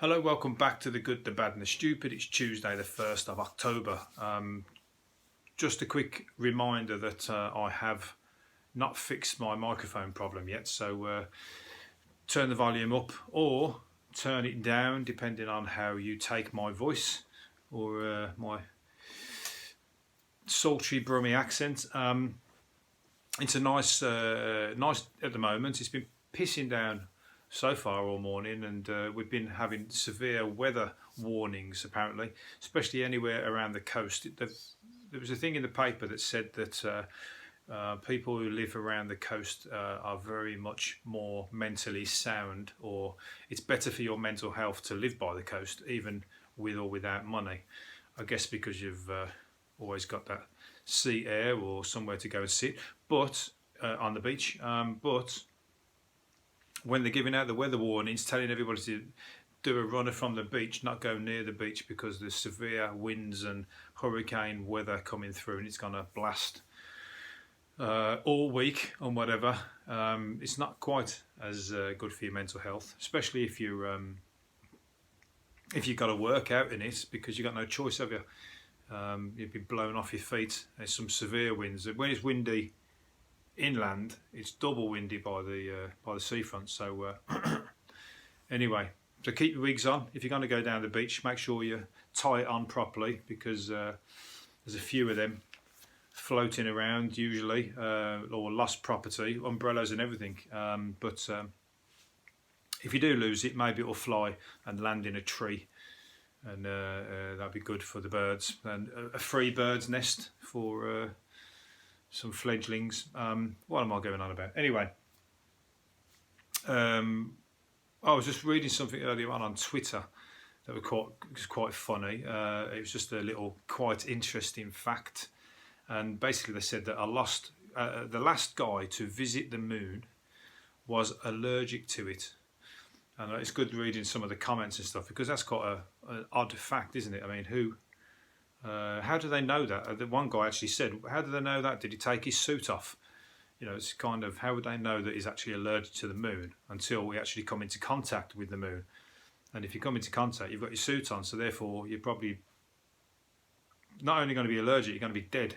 Hello, welcome back to The Good, the Bad and the Stupid. It's Tuesday the 1st of October. Just a quick reminder that I have not fixed my microphone problem yet, so turn the volume up or turn it down depending on how you take my voice or my sultry Brummie accent. It's a nice at the moment. It's been pissing down so far all morning, and we've been having severe weather warnings apparently, especially anywhere around the coast. There was a thing in the paper that said that people who live around the coast are very much more mentally sound, or it's better for your mental health to live by the coast, even with or without money. I guess because you've always got that sea air or somewhere to go and sit, but on the beach. But when they're giving out the weather warnings, telling everybody to do a runner from the beach, not go near the beach because there's severe winds and hurricane weather coming through, and it's going to blast all week and whatever. It's not quite as good for your mental health, especially if you've got to work out in it, because you've got no choice, have you? You'd be blown off your feet. There's some severe winds. When it's windy inland, it's double windy by the seafront. So anyway, so keep your wigs on. If you're going to go down the beach, make sure you tie it on properly, because there's a few of them floating around usually, or lost property, umbrellas and everything. But if you do lose it, maybe it'll fly and land in a tree, and that'd be good for the birds, and a free bird's nest for some fledglings. What am I going on about? Anyway, I was just reading something earlier on Twitter that was quite funny. It was just a little quite interesting fact, and basically they said that the last guy to visit the moon was allergic to it. And it's good reading some of the comments and stuff, because that's quite an odd fact, isn't it? I mean, how do they know that? The one guy actually said, how do they know that? Did he take his suit off? You know, it's kind of, how would they know that he's actually allergic to the moon until we actually come into contact with the moon? And if you come into contact, you've got your suit on, so therefore you're probably not only going to be allergic, you're going to be dead.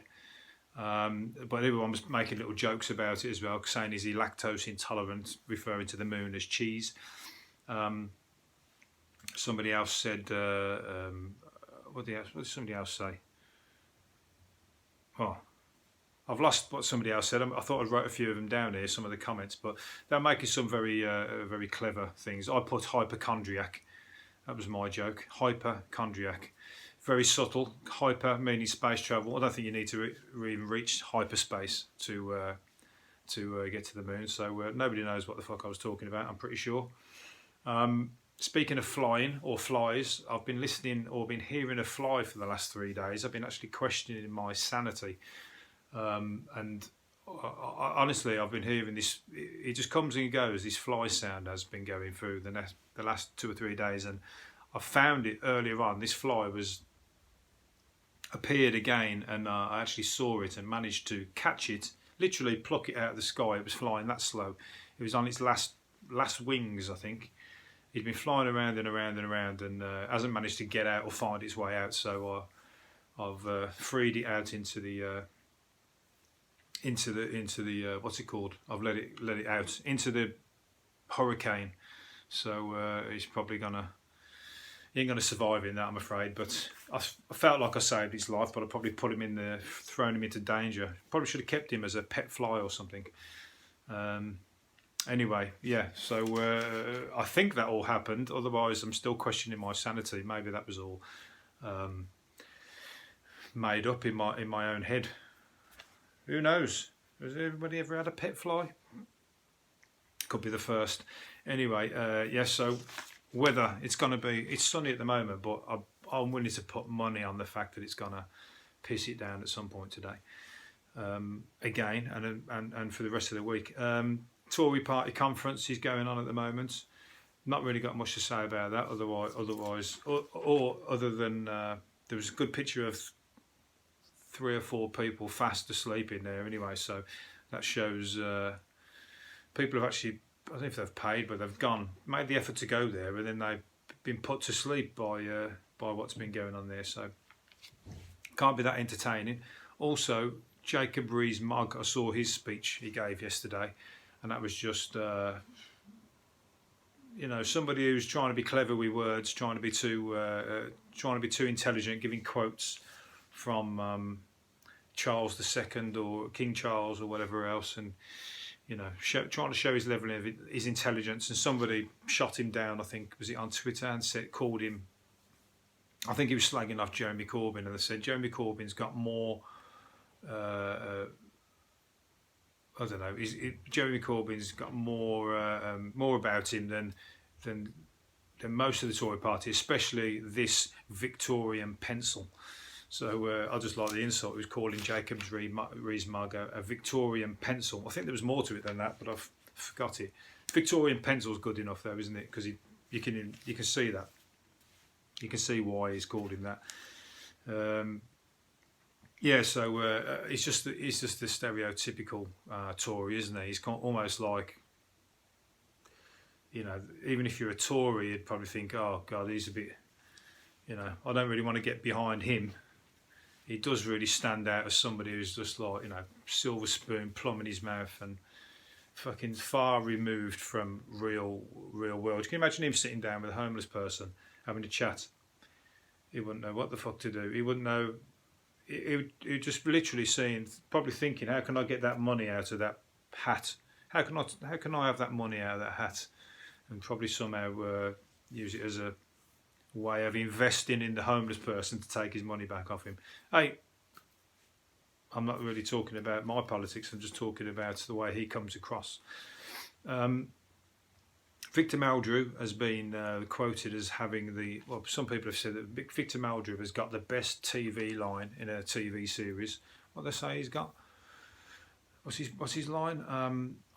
But everyone was making little jokes about it as well, saying, is he lactose intolerant, referring to the moon as cheese. Somebody else said, what did somebody else say? Oh, I've lost what somebody else said. I thought I'd wrote a few of them down here, some of the comments, but they're making some very clever things. I put hypochondriac. That was my joke. Hypochondriac. Very subtle. Hyper meaning space travel. I don't think you need to even reach hyperspace to get to the moon. So nobody knows what the fuck I was talking about, I'm pretty sure. Speaking of flying or flies, I've been listening or been hearing a fly for the last 3 days. I've been actually questioning my sanity. And honestly, I've been hearing this, it just comes and goes. This fly sound has been going through the last 2 or 3 days. And I found it earlier on. This fly appeared again, and I actually saw it and managed to catch it, literally pluck it out of the sky. It was flying that slow. It was on its last wings, I think. He'd been flying around and around and around, and hasn't managed to get out or find its way out. So I've freed it out into the what's it called? I've let it out into the hurricane. So he's probably he ain't gonna survive in that, I'm afraid. But I felt like I saved his life, but I probably put him thrown him into danger. Probably should have kept him as a pet fly or something. Anyway, yeah, so I think that all happened. Otherwise, I'm still questioning my sanity. Maybe that was all made up in my own head. Who knows? Has everybody ever had a pet fly? Could be the first. Anyway, yeah, so weather, it's sunny at the moment, but I'm willing to put money on the fact that it's going to piss it down at some point today. Again, and for the rest of the week. Tory party conference is going on at the moment. Not really got much to say about that. Otherwise, other than there was a good picture of 3 or 4 people fast asleep in there. Anyway, so that shows people have actually, I don't know if they've paid, but they've made the effort to go there, and then they been put to sleep by what's been going on there. So can't be that entertaining. Also, Jacob Rees-Mogg, I saw his speech he gave yesterday, and that was just somebody who's trying to be clever with words, trying to be too intelligent, giving quotes from Charles II or King Charles or whatever else, and trying to show his level of his intelligence. And somebody shot him down, I think, was it on Twitter, and called him, I think he was slagging off Jeremy Corbyn, and they said Jeremy Corbyn's got more I don't know. Jeremy Corbyn's got more about him than most of the Tory party, especially this Victorian pencil. So I just like the insult. He was calling Jacob Rees-Mogg a Victorian pencil. I think there was more to it than that, but I've forgot it. Victorian pencil's good enough, though, isn't it? Because you can see that. You can see why he's called him that. So he's just the stereotypical Tory, isn't he? He's almost like, even if you're a Tory, you'd probably think, oh God, he's a bit, I don't really want to get behind him. He does really stand out as somebody who's just like, silver spoon, plum in his mouth, and fucking far removed from real world. Can you imagine him sitting down with a homeless person having a chat? He wouldn't know what the fuck to do. He wouldn't know. He just literally probably thinking, how can I get that money out of that hat? How can I have that money out of that hat? And probably somehow use it as a way of investing in the homeless person to take his money back off him. Hey, I'm not really talking about my politics. I'm just talking about the way he comes across. Victor Meldrew has been quoted as having some people have said that Victor Meldrew has got the best TV line in a TV series. What they say he's got? What's his line?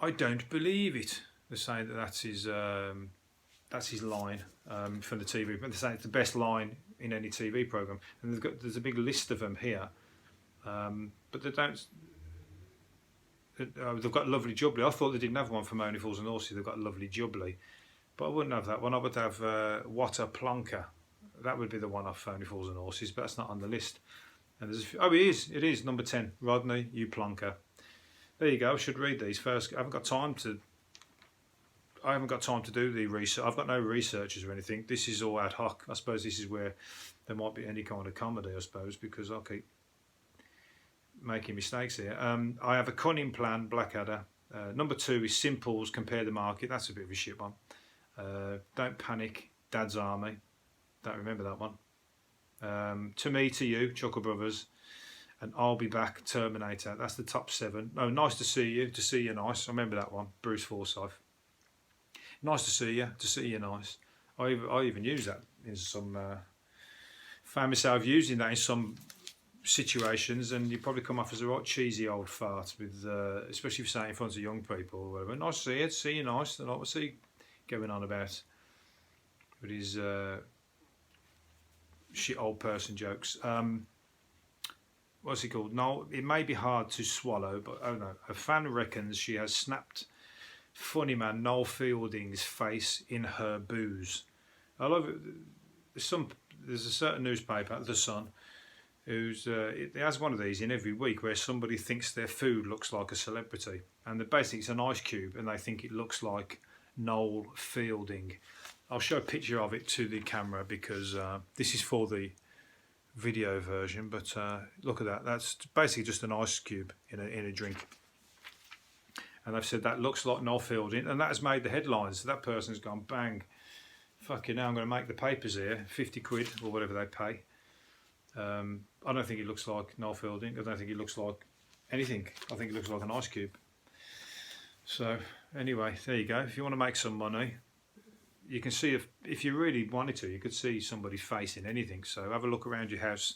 I don't believe it. They're saying that's his line from the TV. But they're saying it's the best line in any TV program. And there's a big list of them here, but they don't. They've got Lovely Jubbly. I thought they didn't have one for Only Fools and Horses. They've got Lovely Jubbly, but I wouldn't have that one. I would have What a Plonker. That would be the one off Only Fools and Horses, but that's not on the list. And there's it is number 10. Rodney, you plonker. There you go. I should read these first. I haven't got time to do the research. I've got no researchers or anything. This is all ad hoc. I suppose this is where there might be any kind of comedy, I suppose, because I'll keep making mistakes here. I have a Cunning Plan, Blackadder. Number 2 is Simples, Compare the Market. That's a bit of a shit one. Don't Panic, Dad's Army. Don't remember that one. To Me, To You, Chuckle Brothers. And I'll Be Back, Terminator. That's the top 7. Oh, Nice to See You, To See You Nice. I remember that one, Bruce Forsyth. Nice to see you, To See You Nice. I even use that in some... found myself using that in some situations, and you probably come off as a right cheesy old fart with, especially if you say it in front of young people or whatever. Nice to see you nice. And what's he going on about with his shit old person jokes? What's he called? No, it may be hard to swallow, but oh no, a fan reckons she has snapped funny man Noel Fielding's face in her booze. I love it. There's a certain newspaper, The Sun, it has one of these in every week where somebody thinks their food looks like a celebrity, and basically it's an ice cube and they think it looks like Noel Fielding. I'll show a picture of it to the camera because this is for the video version, but look at that. That's basically just an ice cube in a drink, and they've said that looks like Noel Fielding, and that has made the headlines. So that person's gone, bang, fucking hell, I'm going to make the papers here, 50 quid or whatever they pay. I don't think it looks like Noel Fielding. I don't think it looks like anything. I think it looks like an ice cube. So anyway, there you go. If you want to make some money, you can see if you really wanted to, you could see somebody facing anything. So have a look around your house,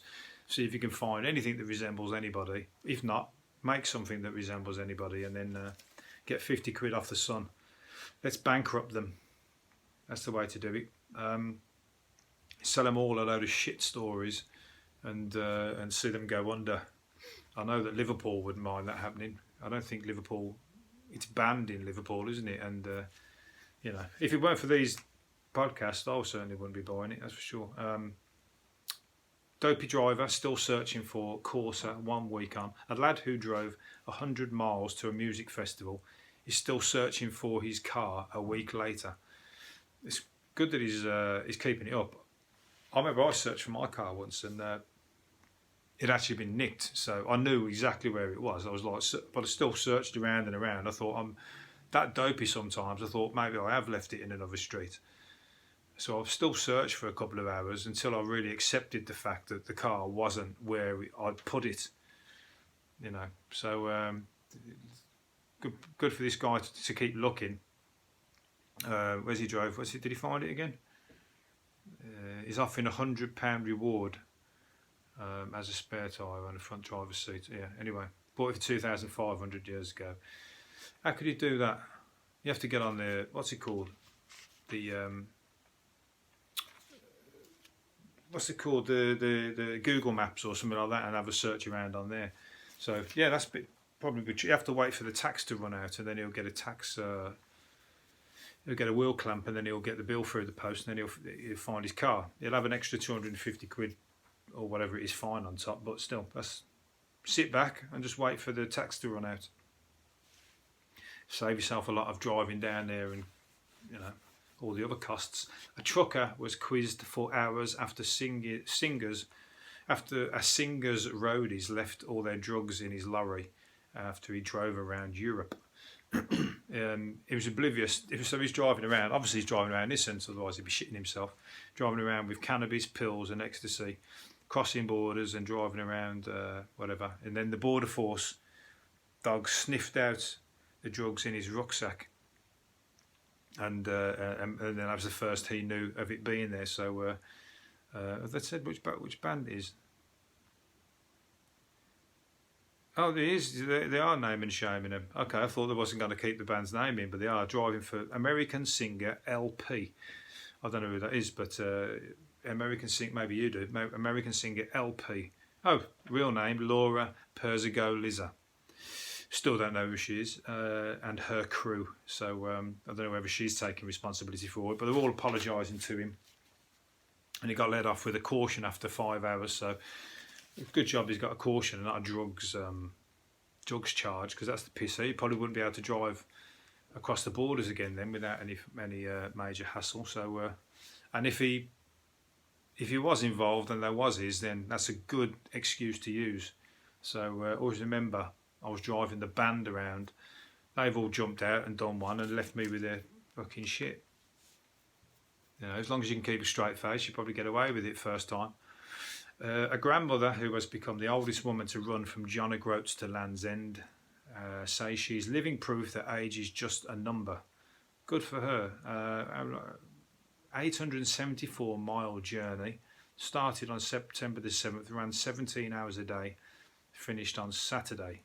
see if you can find anything that resembles anybody. If not, make something that resembles anybody, and then get 50 quid off The Sun. Let's bankrupt them. That's the way to do it. Sell them all a load of shit stories, and see them go under. I know that Liverpool wouldn't mind that happening. I don't think Liverpool. It's banned in Liverpool, isn't it? And if it weren't for these podcast, I certainly wouldn't be buying it, that's for sure. Dopey driver still searching for Corsa 1 week on. A lad who drove 100 miles to a music festival is still searching for his car a week later. It's good that he's keeping it up. I remember I searched for my car once and it actually been nicked, so I knew exactly where it was. I was like, but I still searched around and around. I thought, I'm that dopey sometimes. I thought maybe I have left it in another street. So I've still searched for a couple of hours until I really accepted the fact that the car wasn't where I'd put it. You know, so good for this guy to keep looking. Where's he drove? Did he find it again? He's offering £100 reward as a spare tyre on the front driver's seat. Yeah. Anyway, bought it for 2,500 years ago. How could you do that? You have to get on the what's it called? The what's it called? The Google Maps or something like that, and have a search around on there. So yeah, that's probably good. You have to wait for the tax to run out, and then he'll get a tax. He'll get a wheel clamp, and then he'll get the bill through the post, and then he'll find his car. He'll have an extra 250 quid or whatever it is fine on top, but still, that's sit back and just wait for the tax to run out. Save yourself a lot of driving down there and, you know, all the other costs. A trucker was quizzed for hours after a singer's roadies left all their drugs in his lorry after he drove around Europe. He was oblivious. So he's driving around. Obviously, he's driving around innocent, otherwise he'd be shitting himself. Driving around with cannabis, pills, and ecstasy, crossing borders and driving around whatever. And then the border force dog sniffed out the drugs in his rucksack, and then that was the first he knew of it being there. So they said which band it is. Oh, there is. They are naming and shaming him. Okay, I thought they wasn't going to keep the band's name in, but they are driving for American singer LP. I don't know who that is, but American singer, maybe you do. American singer LP. Oh, real name Laura Persigo-Liza. Still don't know who she is, and her crew. So I don't know whether she's taking responsibility for it, but they're all apologising to him. And he got let off with a caution after 5 hours. So good job he's got a caution and not a drugs charge, because that's the piss. He probably wouldn't be able to drive across the borders again then without any major hassle. So and if he was involved and there was his, then that's a good excuse to use. So always remember, I was driving the band around. They've all jumped out and done one and left me with their fucking shit. You know, as long as you can keep a straight face, you probably get away with it first time. A grandmother who has become the oldest woman to run from John O'Groats to Land's End says she's living proof that age is just a number. Good for her. 874-mile journey. Started on September the 7th, ran 17 hours a day, finished on Saturday.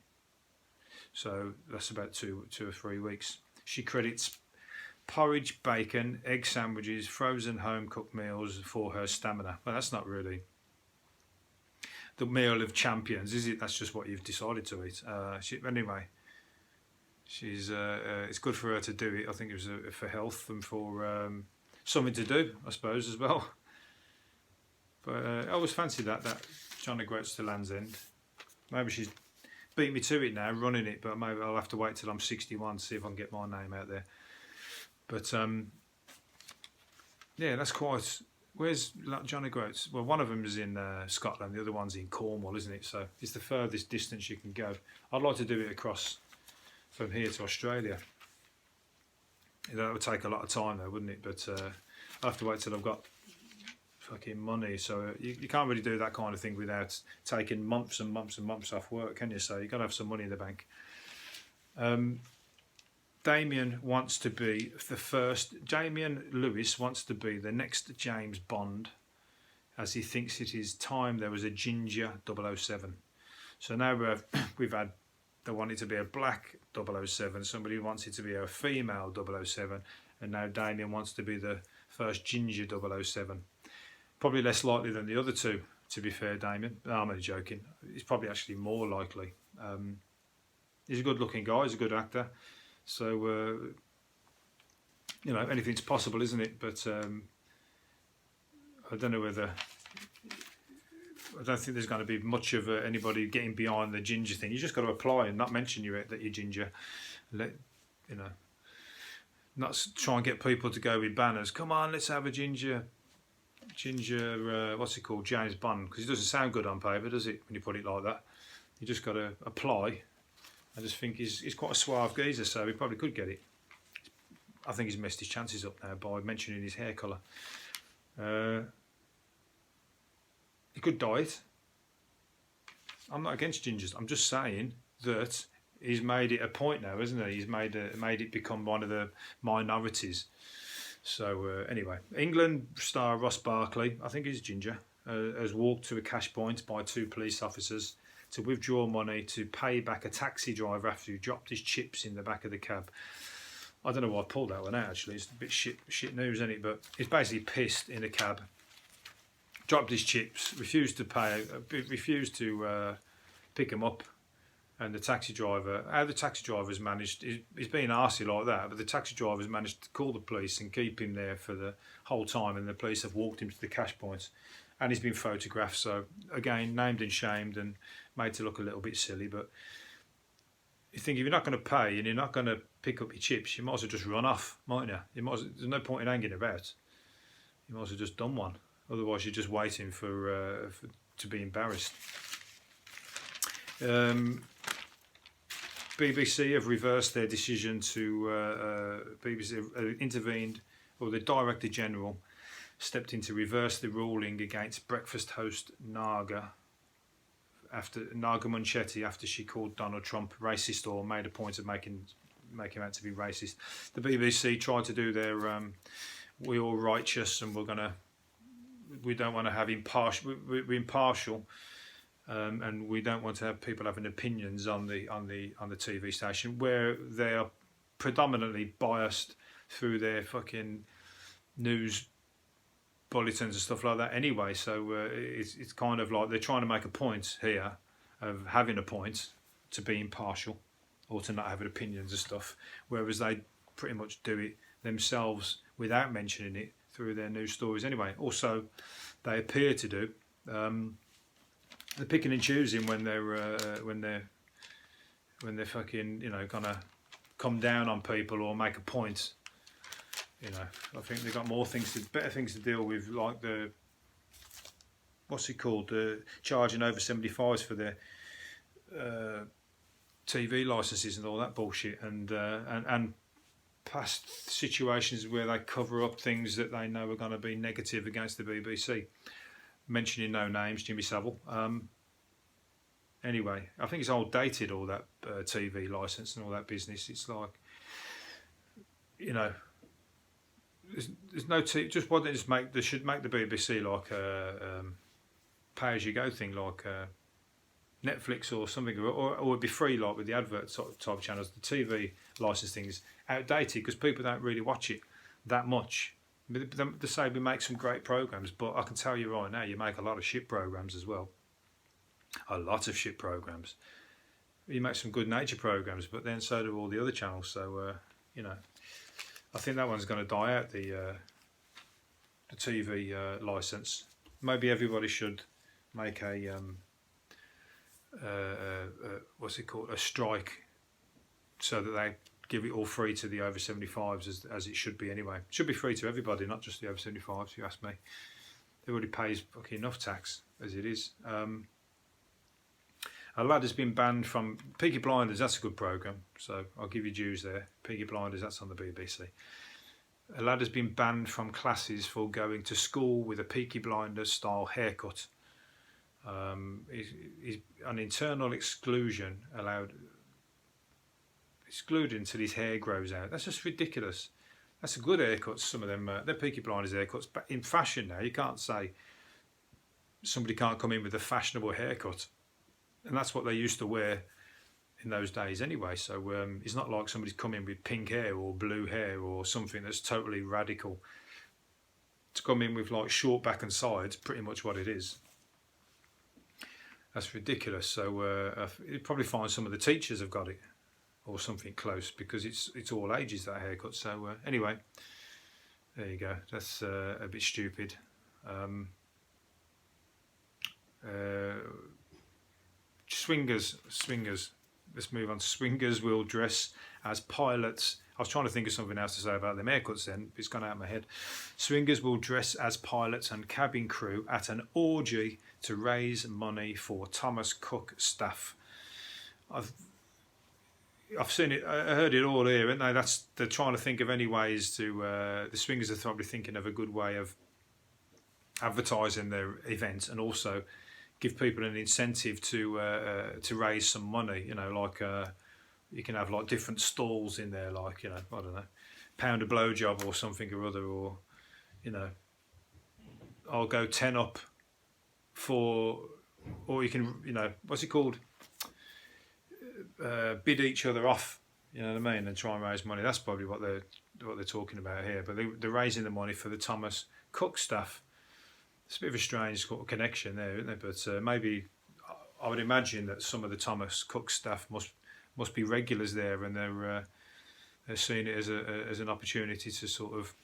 So that's about two or 3 weeks. She credits porridge, bacon, egg sandwiches, frozen home-cooked meals for her stamina. Well, that's not really the meal of champions, is it? That's just what you've decided to eat. Anyway, she's it's good for her to do it. I think it was for health and for something to do, I suppose, as well. But I always fancied that John O'Groats to Land's End. Maybe she's beat me to it now, running it, but maybe I'll have to wait till I'm 61 to see if I can get my name out there. But yeah, that's quite. Where's John O'Groats? Well, one of them is in Scotland, the other one's in Cornwall, isn't it? So it's the furthest distance you can go. I'd like to do it across from here to Australia. That would take a lot of time though, wouldn't it? But I'll have to wait till I've got fucking money. So you can't really do that kind of thing without taking months and months and months off work, can you? So you've got to have some money in the bank. Damien Lewis wants to be the next James Bond, as he thinks it is time there was a ginger 007. So now we've had, they want it to be a black 007, somebody wants it to be a female 007, and now Damien wants to be the first ginger 007. Probably less likely than the other two, to be fair, Damien. No, I'm only joking. He's probably actually more likely. He's a good looking guy, he's a good actor. So you know, anything's possible, isn't it? But I don't know whether. I don't think there's going to be much of anybody getting behind the ginger thing. You just got to apply and not mention that you're ginger. Let you know, not try and get people to go with banners. Come on, let's have a ginger. What's it called? James Bond, because it doesn't sound good on paper, does it? When you put it like that, you just got to apply. I just think he's quite a suave geezer, so he probably could get it. I think he's messed his chances up now by mentioning his hair colour. He could dye it. I'm not against gingers. I'm just saying that he's made it a point now, hasn't he? He's made it become one of the minorities. So anyway, England star Ross Barkley, I think he's ginger, has walked to a cash point by 2 police officers to withdraw money to pay back a taxi driver after he dropped his chips in the back of the cab. I don't know why I pulled that one out, actually. It's a bit shit news, isn't it? But he's basically pissed in a cab, dropped his chips, refused to pick him up, and the taxi driver, how the taxi driver's managed, he's being arsey like that, but the taxi driver's managed to call the police and keep him there for the whole time, and the police have walked him to the cash points, and he's been photographed, so again, named and shamed and made to look a little bit silly. But you think if you're not going to pay and you're not going to pick up your chips, you might as well just run off, mightn't you? There's no point in hanging about. You might as well just done one. Otherwise, you're just waiting for to be embarrassed. BBC have reversed their decision to BBC intervened, or the Director General stepped in to reverse the ruling against breakfast host Naga Munchetti after she called Donald Trump racist, or made a point of making him out to be racist. The BBC tried to do their we're all righteous and we don't want to have we're impartial. And we don't want to have people having opinions on the TV station where they are predominantly biased through their fucking news bulletins and stuff like that anyway. So it's kind of like they're trying to make a point here of having a point to be impartial or to not having opinions and stuff, whereas they pretty much do it themselves without mentioning it through their news stories anyway. Also, they appear to do. They're picking and choosing when they're fucking, you know, gonna come down on people or make a point. You know, I think they've got better things to deal with, like the what's it called, charging over 75s for their TV licenses and all that bullshit, and past situations where they cover up things that they know are going to be negative against the BBC. Mentioning no names, Jimmy Savile. Anyway, I think it's old dated, all that TV licence and all that business. It's like, you know, there's no just why they should make the BBC like a pay as you go thing, like Netflix or something, or it'd be free like with the advert type channels. The TV licence thing is outdated because people don't really watch it that much. They say we make some great programmes, but I can tell you right now, you make a lot of shit programmes as well. A lot of shit programmes. You make some good nature programmes, but then so do all the other channels. So, you know, I think that one's going to die out, the TV licence. Maybe everybody should make a, what's it called, a strike, so that they give it all free to the over 75s as it should be anyway. It should be free to everybody, not just the over 75s, if you ask me. Everybody pays fucking enough tax as it is. A lad has been banned from Peaky Blinders. That's a good programme, so I'll give you dues there. Peaky Blinders, that's on the BBC. A lad has been banned from classes for going to school with a Peaky Blinders style haircut. He's an internal exclusion excluded until his hair grows out. That's just ridiculous. That's a good haircut. Some of them, they're Peaky Blinders haircuts, but in fashion now, you can't say somebody can't come in with a fashionable haircut, and that's what they used to wear in those days anyway. So it's not like somebody's come in with pink hair or blue hair or something that's totally radical. To come in with like short back and sides, pretty much what it is. That's ridiculous. So you'd probably find some of the teachers have got it, or something close, because it's all ages, that haircut. So anyway, There you go. That's a bit stupid. Swingers. Let's move on. Swingers will dress as pilots. I was trying to think of something else to say about them haircuts then. It's gone out of my head. Swingers will dress as pilots and cabin crew at an orgy to raise money for Thomas Cook staff. I've seen it. I heard it all here, aren't they? They're trying to think of any ways to. The swingers are probably thinking of a good way of advertising their event and also give people an incentive to raise some money. You know, like you can have like different stalls in there, like, you know, I don't know, pound a blowjob or something or other, or, you know, I'll go 10 up for, or you can, you know, what's it called? Bid each other off. You know what I mean? And try and raise money. That's probably what they're talking about here. But they're raising the money for the Thomas Cook staff. It's a bit of a strange sort of connection there, isn't it? But maybe I would imagine that some of the Thomas Cook staff must be regulars there, and they're seeing it as an opportunity to sort of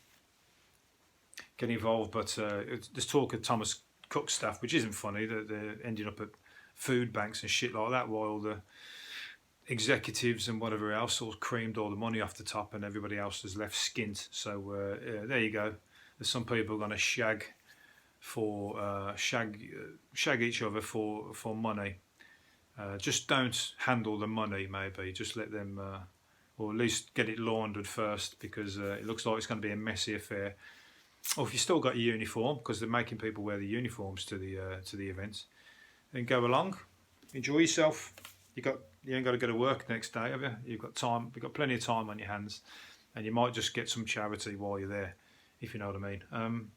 get involved. But there's talk of Thomas Cook staff, which isn't funny, that they're ending up at food banks and shit like that, while the executives and whatever else all creamed all the money off the top, and everybody else is left skint. So there you go. There's some people going to shag each other for money. Just don't handle the money, maybe. Just let them, or at least get it laundered first, because it looks like it's going to be a messy affair. Or if you still got your uniform, because they're making people wear the uniforms to the event, then go along, enjoy yourself. You ain't got to go to work next day, have you? You've got time. You've got plenty of time on your hands, and you might just get some charity while you're there, if you know what I mean.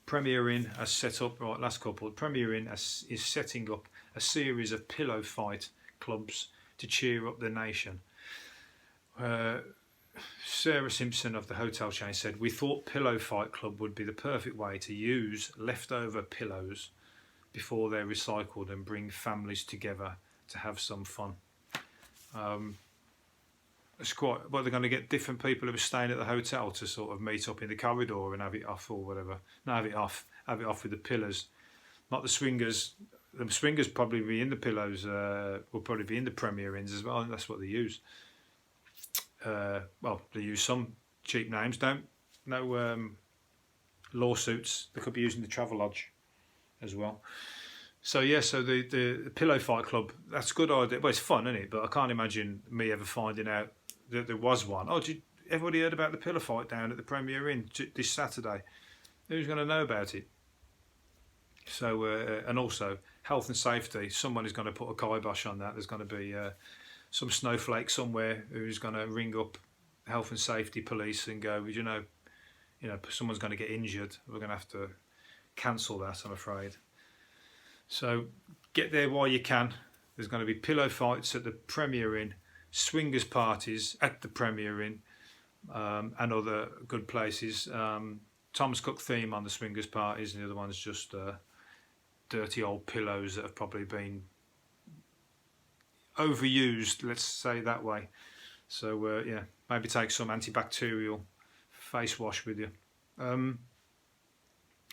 Premier Inn has set up, right, last couple, Premier Inn is setting up a series of pillow fight clubs to cheer up the nation. Sarah Simpson of the hotel chain said, "We thought Pillow Fight Club would be the perfect way to use leftover pillows before they're recycled and bring families together to have some fun." It's quite, well, they're going to get different people who are staying at the hotel to sort of meet up in the corridor and have it off or whatever. No, have it off with the pillars, not the swingers. The swingers probably be in the pillows. Will probably be in the Premier Inns as well. And that's what they use. Well, they use some cheap names. No lawsuits. They could be using the Travelodge as well. So yeah, so the Pillow Fight Club, that's a good idea. Well, it's fun, isn't it? But I can't imagine me ever finding out that there was one. Oh, everybody heard about the pillow fight down at the Premier Inn this Saturday? Who's going to know about it? So, and also health and safety. Someone is going to put a kibosh on that. There's going to be some snowflake somewhere who's going to ring up health and safety police and go, you know, someone's going to get injured. We're going to have to cancel that, I'm afraid. So get there while you can. There's going to be pillow fights at the Premier Inn, swingers parties at the Premier Inn, and other good places. Thomas Cook theme on the swingers parties, and the other one's just dirty old pillows that have probably been overused, let's say that way. So yeah, maybe take some antibacterial face wash with you.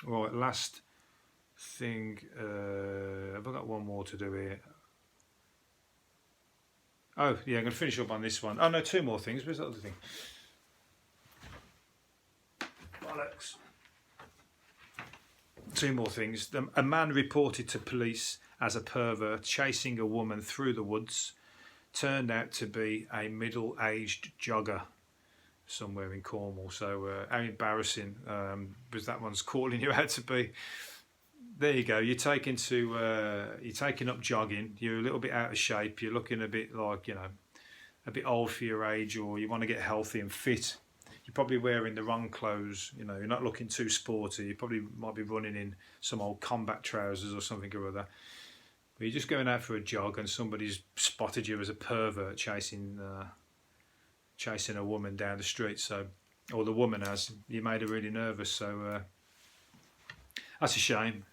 Right, last thing, I've got one more to do here. Oh yeah, I'm going to finish up on this one. Oh no, two more things. Where's the other thing? Bollocks. Two more things. A man reported to police as a pervert chasing a woman through the woods turned out to be a middle-aged jogger somewhere in Cornwall. So how embarrassing was that one's calling you out to be. There you go. You're taking up jogging. You're a little bit out of shape. You're looking a bit like, a bit old for your age, or you want to get healthy and fit. You're probably wearing the wrong clothes. You're not looking too sporty. You probably might be running in some old combat trousers or something or other. But you're just going out for a jog, and somebody's spotted you as a pervert chasing a woman down the street. So, or the woman has. You made her really nervous. So. That's a shame,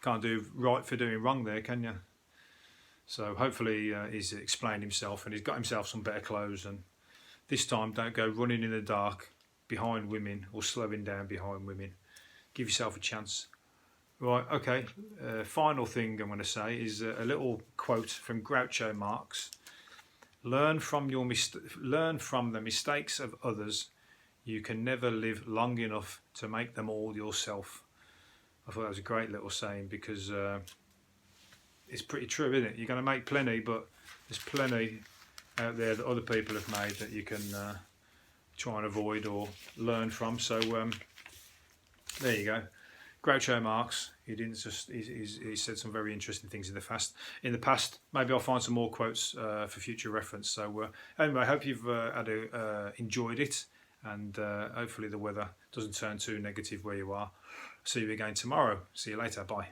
can't do right for doing wrong there, can you? So hopefully he's explained himself and he's got himself some better clothes, and this time don't go running in the dark behind women or slowing down behind women. Give yourself a chance. Right, okay. Final thing I'm going to say is a little quote from Groucho Marx. Learn from the mistakes of others. You can never live long enough to make them all yourself. I thought that was a great little saying, because it's pretty true, isn't it? You're going to make plenty, but there's plenty out there that other people have made that you can try and avoid or learn from. So there you go. Groucho Marx. He said some very interesting things in the past. Maybe I'll find some more quotes for future reference. So anyway, I hope you've enjoyed it, and hopefully the weather doesn't turn too negative where you are. See you again tomorrow. See you later. Bye.